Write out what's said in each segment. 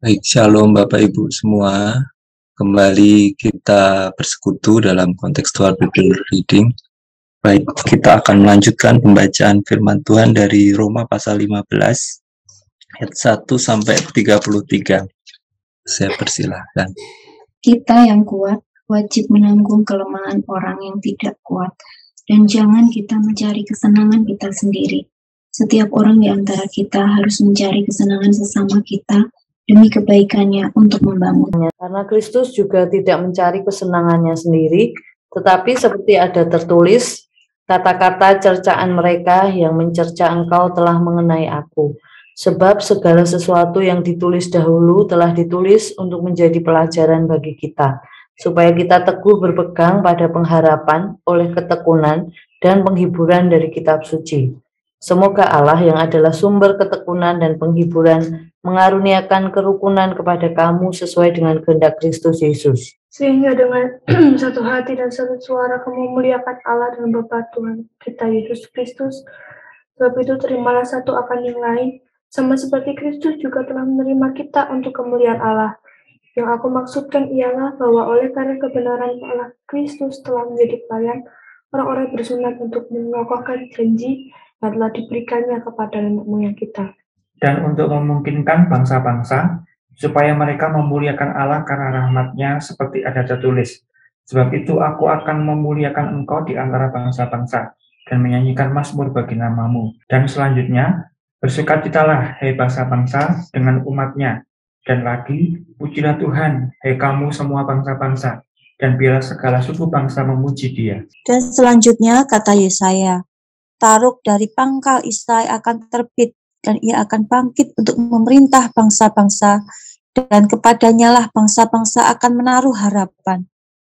Baik, shalom Bapak Ibu semua. Kembali kita bersekutu dalam kontekstual Bible reading. Baik, kita akan melanjutkan pembacaan firman Tuhan dari Roma pasal 15 ayat 1 sampai 33. Saya persilahkan. Kita yang kuat wajib menanggung kelemahan orang yang tidak kuat, dan jangan kita mencari kesenangan kita sendiri. Setiap orang di antara kita harus mencari kesenangan sesama kita demi kebaikannya untuk membangun. Karena Kristus juga tidak mencari kesenangannya sendiri, tetapi seperti ada tertulis, kata-kata cercaan mereka yang mencerca engkau telah mengenai aku. Sebab segala sesuatu yang ditulis dahulu telah ditulis untuk menjadi pelajaran bagi kita, supaya kita teguh berpegang pada pengharapan oleh ketekunan dan penghiburan dari kitab suci. Semoga Allah yang adalah sumber ketekunan dan penghiburan mengaruniakan kerukunan kepada kamu sesuai dengan kehendak Kristus Yesus. Sehingga dengan satu hati dan satu suara kamu memuliakan Allah dan Bapa Tuhan kita Yesus Kristus. Sebab itu terimalah satu akan yang lain, sama seperti Kristus juga telah menerima kita untuk kemuliaan Allah. Yang aku maksudkan ialah bahwa oleh karena kebenaran Allah, Kristus telah menjadi pelayan orang-orang bersunat untuk mengokohkan janji yang telah diberikannya kepada nenek moyang kita. Dan untuk memungkinkan bangsa-bangsa, supaya mereka memuliakan Allah karena rahmat-Nya seperti ada tertulis. Sebab itu aku akan memuliakan engkau di antara bangsa-bangsa, dan menyanyikan mazmur bagi namamu. Dan selanjutnya, bersukacitalah, hai bangsa-bangsa, dengan umat-Nya. Dan lagi, pujilah Tuhan, hai kamu semua bangsa-bangsa, dan biarlah segala suku bangsa memuji Dia. Dan selanjutnya kata Yesaya, Taruk dari pangkal Isai akan terbit, dan ia akan bangkit untuk memerintah bangsa-bangsa, dan kepadanya lah bangsa-bangsa akan menaruh harapan.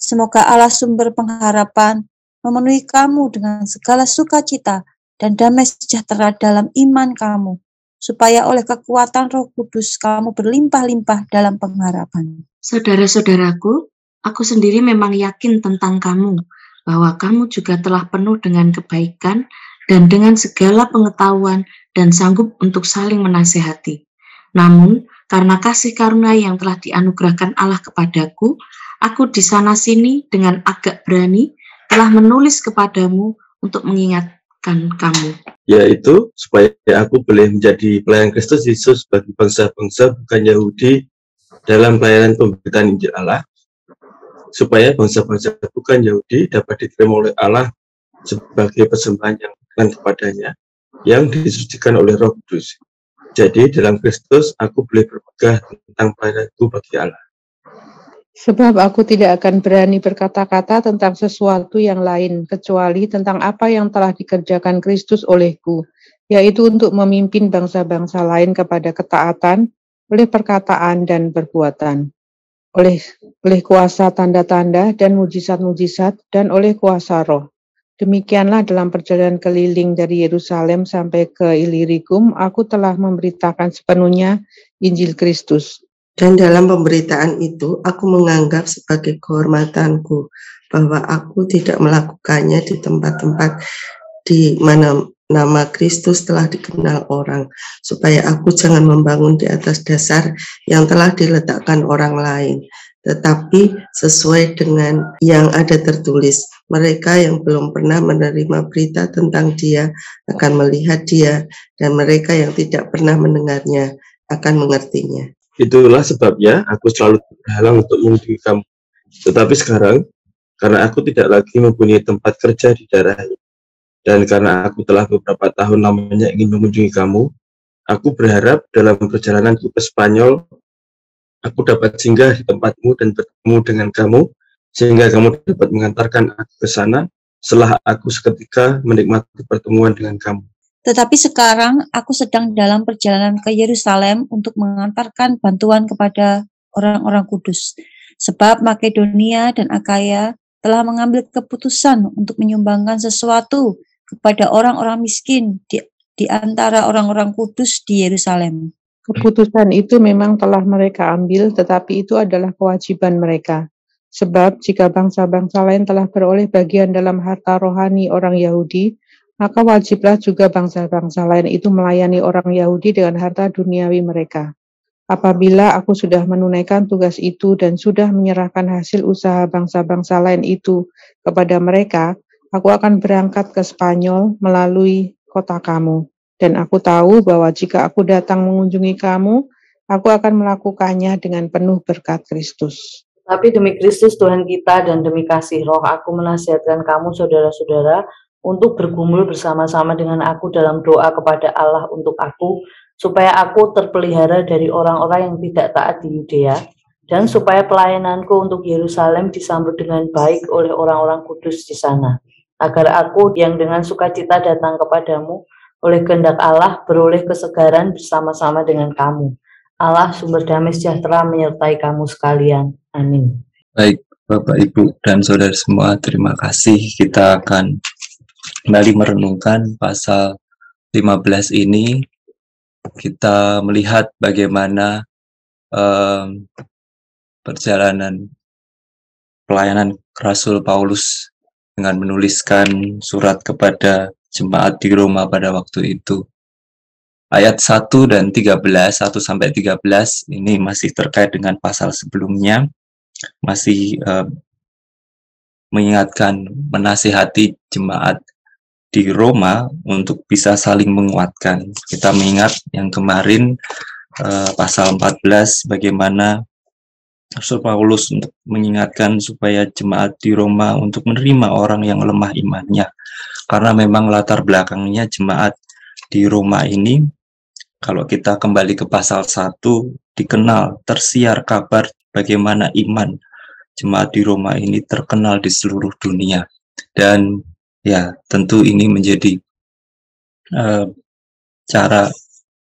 Semoga Allah sumber pengharapan memenuhi kamu dengan segala sukacita dan damai sejahtera dalam iman kamu, supaya oleh kekuatan Roh Kudus kamu berlimpah-limpah dalam pengharapan. Saudara-saudaraku, aku sendiri memang yakin tentang kamu, bahwa kamu juga telah penuh dengan kebaikan dan dengan segala pengetahuan dan sanggup untuk saling menasihati. Namun, karena kasih karunia yang telah dianugerahkan Allah kepadaku, aku di sana-sini dengan agak berani telah menulis kepadamu untuk mengingatkan kamu. Yaitu, supaya aku boleh menjadi pelayan Kristus Yesus bagi bangsa-bangsa bukan Yahudi dalam pelayanan pemberitaan Injil Allah, supaya bangsa-bangsa bukan Yahudi dapat diterima oleh Allah sebagai persembahan yang kepadanya, yang disucikan oleh Roh Kudus. Jadi dalam Kristus aku boleh berpegang tentang pelayananku bagi Allah. Sebab aku tidak akan berani berkata-kata tentang sesuatu yang lain, kecuali tentang apa yang telah dikerjakan Kristus olehku, yaitu untuk memimpin bangsa-bangsa lain kepada ketaatan, oleh perkataan dan perbuatan, oleh kuasa tanda-tanda dan mujizat-mujizat, dan oleh kuasa Roh. Demikianlah dalam perjalanan keliling dari Yerusalem sampai ke Ilirikum, aku telah memberitakan sepenuhnya Injil Kristus. Dan dalam pemberitaan itu, aku menganggap sebagai kehormatanku bahwa aku tidak melakukannya di tempat-tempat di mana nama Kristus telah dikenal orang, supaya aku jangan membangun di atas dasar yang telah diletakkan orang lain, tetapi sesuai dengan yang ada tertulis. Mereka yang belum pernah menerima berita tentang Dia akan melihat Dia, dan mereka yang tidak pernah mendengarnya akan mengertinya. Itulah sebabnya aku selalu berhalang untuk mengunjungi kamu. Tetapi sekarang, karena aku tidak lagi mempunyai tempat kerja di daerah ini, dan karena aku telah beberapa tahun lamanya ingin mengunjungi kamu, aku berharap dalam perjalananku ke Spanyol, aku dapat singgah di tempatmu dan bertemu dengan kamu, sehingga kamu dapat mengantarkan aku ke sana setelah aku seketika menikmati pertemuan dengan kamu. Tetapi sekarang aku sedang dalam perjalanan ke Yerusalem untuk mengantarkan bantuan kepada orang-orang kudus. Sebab Makedonia dan Akaya telah mengambil keputusan untuk menyumbangkan sesuatu kepada orang-orang miskin di antara orang-orang kudus di Yerusalem. Keputusan itu memang telah mereka ambil, tetapi itu adalah kewajiban mereka. Sebab jika bangsa-bangsa lain telah beroleh bagian dalam harta rohani orang Yahudi, maka wajiblah juga bangsa-bangsa lain itu melayani orang Yahudi dengan harta duniawi mereka. Apabila aku sudah menunaikan tugas itu dan sudah menyerahkan hasil usaha bangsa-bangsa lain itu kepada mereka, aku akan berangkat ke Spanyol melalui kota kamu. Dan aku tahu bahwa jika aku datang mengunjungi kamu, aku akan melakukannya dengan penuh berkat Kristus. Tapi demi Kristus Tuhan kita dan demi kasih Roh, aku menasihatkan kamu saudara-saudara untuk bergumul bersama-sama dengan aku dalam doa kepada Allah untuk aku, supaya aku terpelihara dari orang-orang yang tidak taat di Yudea, dan supaya pelayananku untuk Yerusalem disambut dengan baik oleh orang-orang kudus di sana, agar aku yang dengan sukacita datang kepadamu oleh kehendak Allah beroleh kesegaran bersama-sama dengan kamu. Allah sumber damai sejahtera menyertai kamu sekalian. Amin. Baik, Bapak, Ibu, dan saudara semua, terima kasih. Kita akan kembali merenungkan pasal 15 ini. Kita melihat bagaimana perjalanan pelayanan Rasul Paulus dengan menuliskan surat kepada jemaat di Roma pada waktu itu. Ayat 1 dan 13, 1 sampai 13 ini masih terkait dengan pasal sebelumnya, masih mengingatkan, menasihati jemaat di Roma untuk bisa saling menguatkan. Kita mengingat yang kemarin pasal 14 bagaimana Rasul Paulus untuk mengingatkan supaya jemaat di Roma untuk menerima orang yang lemah imannya. Karena memang latar belakangnya jemaat di Roma ini, kalau kita kembali ke pasal 1, dikenal, tersiar kabar bagaimana iman jemaat di Roma ini terkenal di seluruh dunia. Dan ya, tentu ini menjadi cara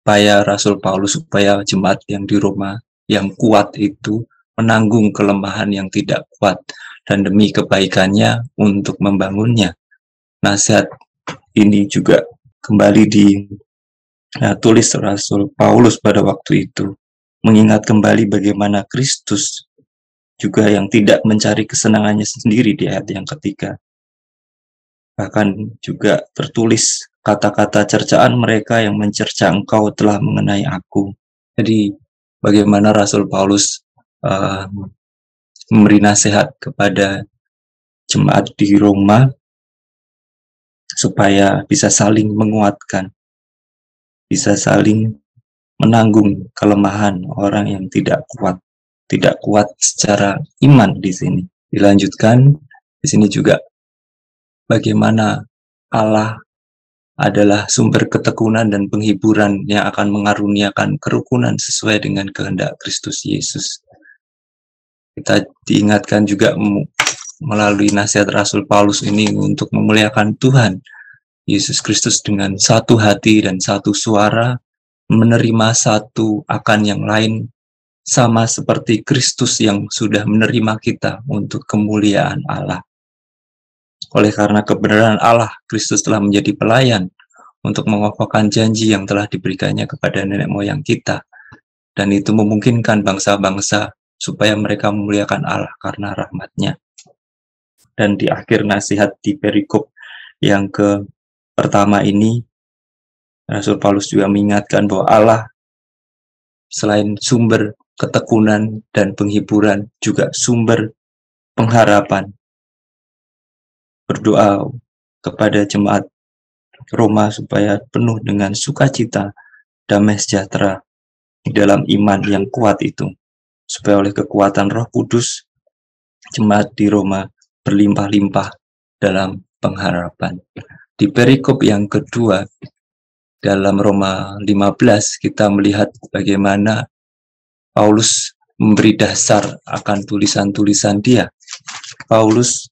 upaya Rasul Paulus supaya jemaat yang di Roma yang kuat itu menanggung kelemahan yang tidak kuat, dan demi kebaikannya untuk membangunnya. Nasihat ini juga kembali ditulis Rasul Paulus pada waktu itu, mengingat kembali bagaimana Kristus juga yang tidak mencari kesenangannya sendiri di ayat yang ketiga. Bahkan juga tertulis kata-kata cercaan mereka yang mencerca engkau telah mengenai aku. Jadi bagaimana Rasul Paulus memberi nasihat kepada jemaat di Roma supaya bisa saling menguatkan, bisa saling menanggung kelemahan orang yang tidak kuat secara iman di sini. Dilanjutkan di sini juga bagaimana Allah adalah sumber ketekunan dan penghiburan yang akan mengaruniakan kerukunan sesuai dengan kehendak Kristus Yesus. Kita diingatkan juga melalui nasihat Rasul Paulus ini untuk memuliakan Tuhan Yesus Kristus dengan satu hati dan satu suara, menerima satu akan yang lain, sama seperti Kristus yang sudah menerima kita untuk kemuliaan Allah. Oleh karena kebenaran Allah, Kristus telah menjadi pelayan untuk mengokohkan janji yang telah diberikannya kepada nenek moyang kita. Dan itu memungkinkan bangsa-bangsa supaya mereka memuliakan Allah karena rahmat-Nya. Dan di akhir nasihat di perikop yang pertama ini, Rasul Paulus juga mengingatkan bahwa Allah selain sumber ketekunan dan penghiburan, juga sumber pengharapan. Berdoa kepada jemaat Roma supaya penuh dengan sukacita, damai sejahtera di dalam iman yang kuat itu, supaya oleh kekuatan Roh Kudus jemaat di Roma berlimpah-limpah dalam pengharapan. Di perikop yang kedua dalam Roma 15 kita melihat bagaimana Paulus memberi dasar akan tulisan-tulisan dia. Paulus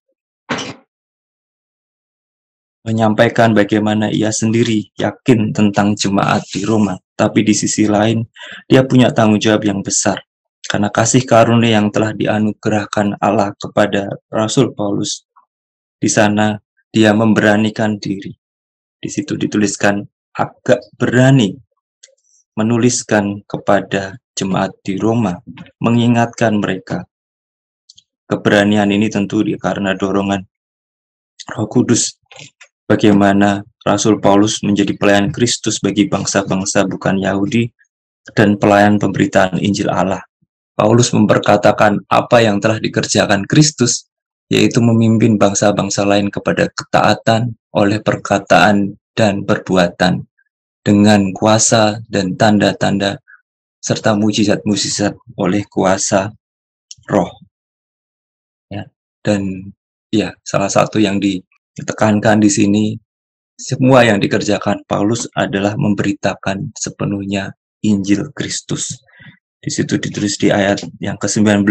menyampaikan bagaimana ia sendiri yakin tentang jemaat di Roma, tapi di sisi lain dia punya tanggung jawab yang besar karena kasih karunia yang telah dianugerahkan Allah kepada Rasul Paulus. Di sana dia memberanikan diri. Di situ dituliskan agak berani menuliskan kepada jemaat di Roma, mengingatkan mereka. Keberanian ini tentu karena dorongan Roh Kudus. Bagaimana Rasul Paulus menjadi pelayan Kristus bagi bangsa-bangsa bukan Yahudi, dan pelayan pemberitaan Injil Allah. Paulus memperkatakan apa yang telah dikerjakan Kristus, yaitu memimpin bangsa-bangsa lain kepada ketaatan oleh perkataan dan perbuatan, dengan kuasa dan tanda-tanda, serta mujizat-mujizat oleh kuasa roh. Ya, dan ya, salah satu yang ditekankan di sini, semua yang dikerjakan Paulus adalah memberitakan sepenuhnya Injil Kristus. Di situ ditulis di ayat yang ke-19,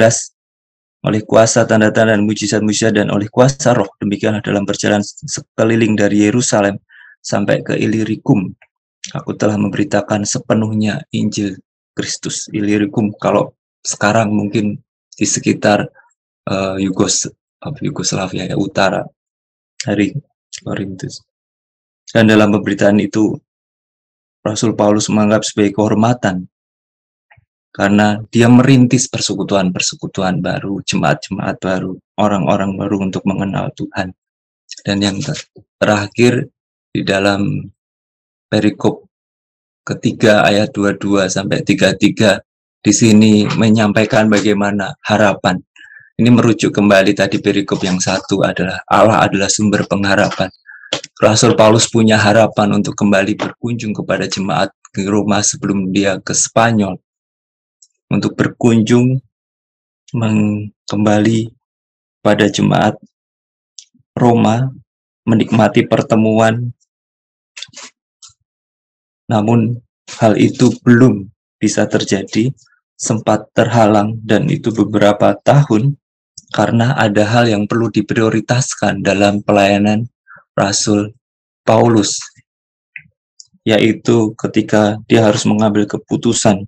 oleh kuasa tanda-tanda dan mujizat-mujizat dan oleh kuasa roh, demikianlah dalam perjalanan sekeliling dari Yerusalem sampai ke Illyricum, aku telah memberitakan sepenuhnya Injil Kristus. Illyricum kalau sekarang mungkin di sekitar Yugoslavia utara dari Korintus. Dan dalam pemberitaan itu Rasul Paulus menganggap sebagai kehormatan karena dia merintis persekutuan-persekutuan baru, jemaat-jemaat baru, orang-orang baru untuk mengenal Tuhan. Dan yang terakhir di dalam perikop ketiga ayat 22 sampai 33 di sini menyampaikan bagaimana harapan. Ini merujuk kembali tadi perikop yang satu adalah Allah adalah sumber pengharapan. Rasul Paulus punya harapan untuk kembali berkunjung kepada jemaat ke Roma sebelum dia ke Spanyol, untuk berkunjung kembali pada jemaat Roma, menikmati pertemuan. Namun hal itu belum bisa terjadi, sempat terhalang, dan itu beberapa tahun karena ada hal yang perlu diprioritaskan dalam pelayanan Rasul Paulus, yaitu ketika dia harus mengambil keputusan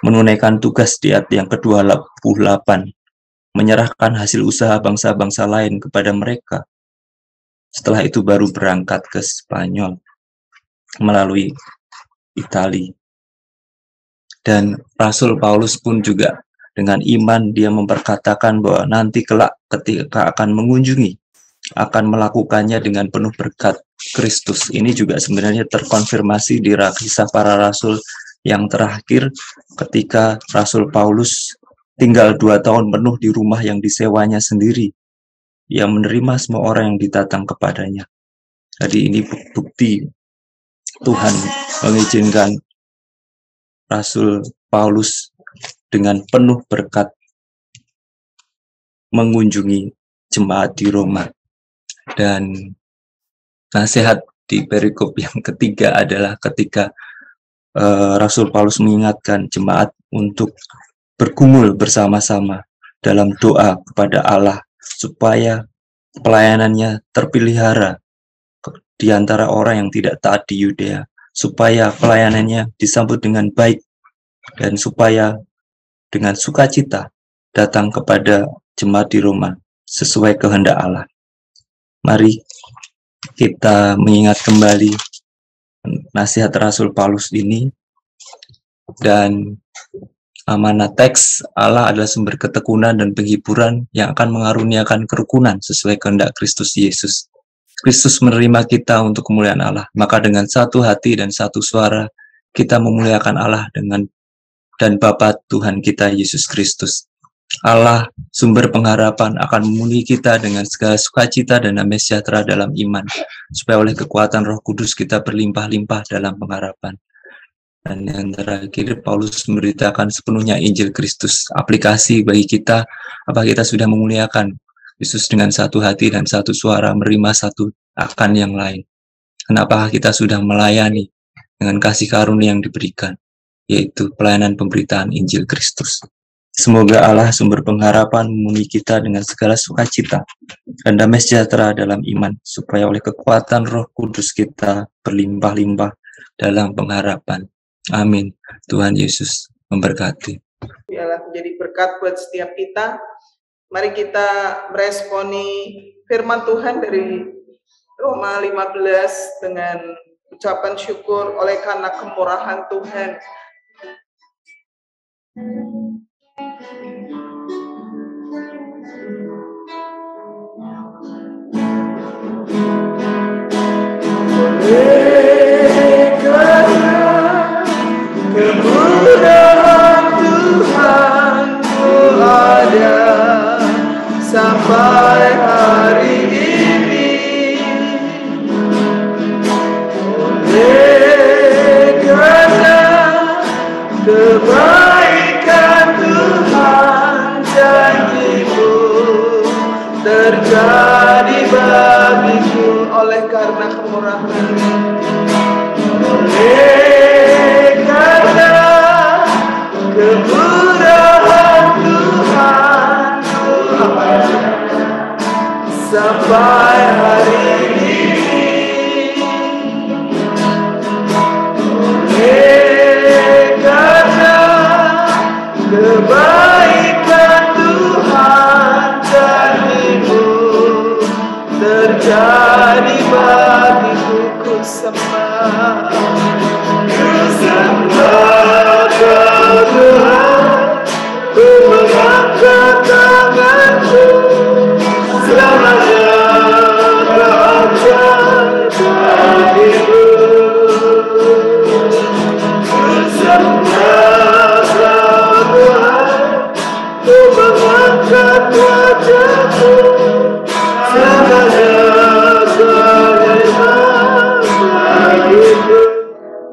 menunaikan tugas di ayat yang ke-28, menyerahkan hasil usaha bangsa-bangsa lain kepada mereka. Setelah itu baru berangkat ke Spanyol melalui Italia. Dan Rasul Paulus pun juga dengan iman dia memperkatakan bahwa nanti kelak ketika akan mengunjungi, akan melakukannya dengan penuh berkat Kristus. Ini juga sebenarnya terkonfirmasi di Kisah Para Rasul yang terakhir, ketika Rasul Paulus tinggal 2 tahun penuh di rumah yang disewanya sendiri, yang menerima semua orang yang datang kepadanya. Jadi ini bukti Tuhan mengizinkan Rasul Paulus dengan penuh berkat mengunjungi jemaat di Roma. Dan nasihat di perikop yang ketiga adalah ketika Rasul Paulus mengingatkan jemaat untuk bergumul bersama-sama dalam doa kepada Allah supaya pelayanannya terpelihara di antara orang yang tidak taat di Yudea, supaya pelayanannya disambut dengan baik dan supaya dengan sukacita datang kepada jemaat di Roma sesuai kehendak Allah. Mari kita mengingat kembali nasihat Rasul Paulus ini, dan amanat teks Allah adalah sumber ketekunan dan penghiburan yang akan mengaruniakan kerukunan sesuai kehendak Kristus Yesus. Kristus menerima kita untuk kemuliaan Allah, maka dengan satu hati dan satu suara kita memuliakan Allah dan Bapa Tuhan kita Yesus Kristus. Allah sumber pengharapan akan memenuhi kita dengan segala sukacita dan damai sejahtera dalam iman, supaya oleh kekuatan Roh Kudus kita berlimpah-limpah dalam pengharapan. Dan yang terakhir, Paulus memberitakan sepenuhnya Injil Kristus. Aplikasi bagi kita, apa kita sudah memuliakan Yesus dengan satu hati dan satu suara, menerima satu akan yang lain. Kenapa kita sudah melayani dengan kasih karunia yang diberikan, yaitu pelayanan pemberitaan Injil Kristus. Semoga Allah sumber pengharapan memenuhi kita dengan segala sukacita dan damai sejahtera dalam iman, supaya oleh kekuatan Roh Kudus kita berlimpah-limpah dalam pengharapan. Amin. Tuhan Yesus memberkati. Biarlah menjadi berkat buat setiap kita. Mari kita meresponi firman Tuhan dari Roma 15 dengan ucapan syukur oleh karena kemurahan Tuhan. Oleh karena sampai hari ini. Karena kebaikan Tuhan, janji-Mu terjadi bagiku. Oleh karena kemurahan-Mu, karena kemurahan Tuhan, sampai hari ini. Karena kebaikan Tuhan, janji-Mu terjadi bagiku. Ku sembah Kau Tuhan, ku mengangkat tanganku, selamanya Kau ajaib bagiku. Ku sembah Kau Tuhan, ku mengangkat wajahku, selamanya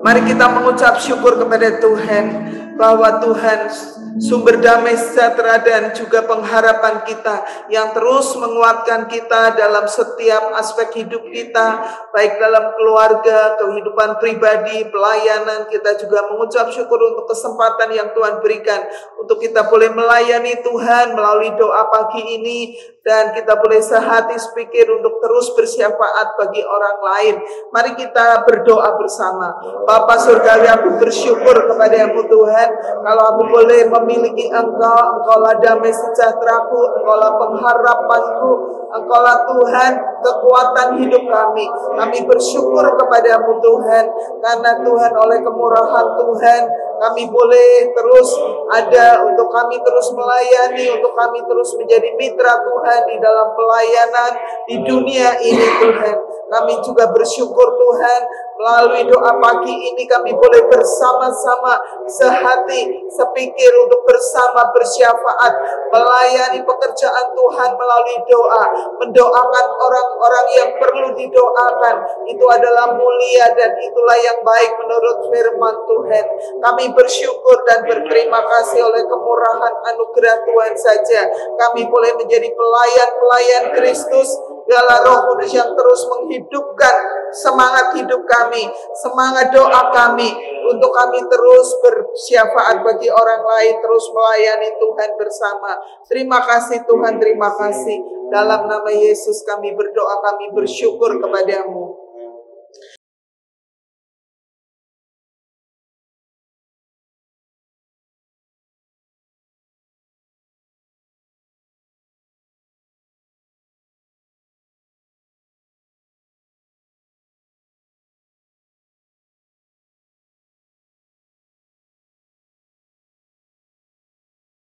Mari kita mengucap syukur kepada Tuhan bahwa Tuhan sumber damai sejahtera dan juga pengharapan kita yang terus menguatkan kita dalam setiap aspek hidup kita, baik dalam keluarga, kehidupan pribadi, pelayanan. Kita juga mengucap syukur untuk kesempatan yang Tuhan berikan untuk kita boleh melayani Tuhan melalui doa pagi ini, dan kita boleh sehati sepikir untuk terus bersyafaat bagi orang lain. Mari kita berdoa bersama. Bapa Surgawi, aku bersyukur kepada-Mu Tuhan, kalau aku boleh memiliki Engkau, Engkaulah damai sejahteraku, Engkaulah pengharapanku, Engkaulah Tuhan kekuatan hidup kami. Kami bersyukur kepada-Mu Tuhan, karena Tuhan oleh kemurahan Tuhan kami boleh terus ada, untuk kami terus melayani, untuk kami terus menjadi mitra Tuhan di dalam pelayanan di dunia ini Tuhan. Kami juga bersyukur Tuhan, melalui doa pagi ini kami boleh bersama-sama sehati sepikir untuk bersama bersyafaat melayani pekerjaan Tuhan melalui doa, mendoakan orang-orang yang perlu didoakan. Itu adalah mulia dan itulah yang baik menurut firman Tuhan. Kami bersyukur dan berterima kasih oleh kemurahan anugerah Tuhan saja kami boleh menjadi pelayan-pelayan Kristus. Biarlah Roh Kudus yang terus menghidupkan semangat hidup kami, semangat doa kami, untuk kami terus bersyafaat bagi orang lain, terus melayani Tuhan bersama. Terima kasih Tuhan, terima kasih. Dalam nama Yesus kami berdoa, kami bersyukur kepada-Mu.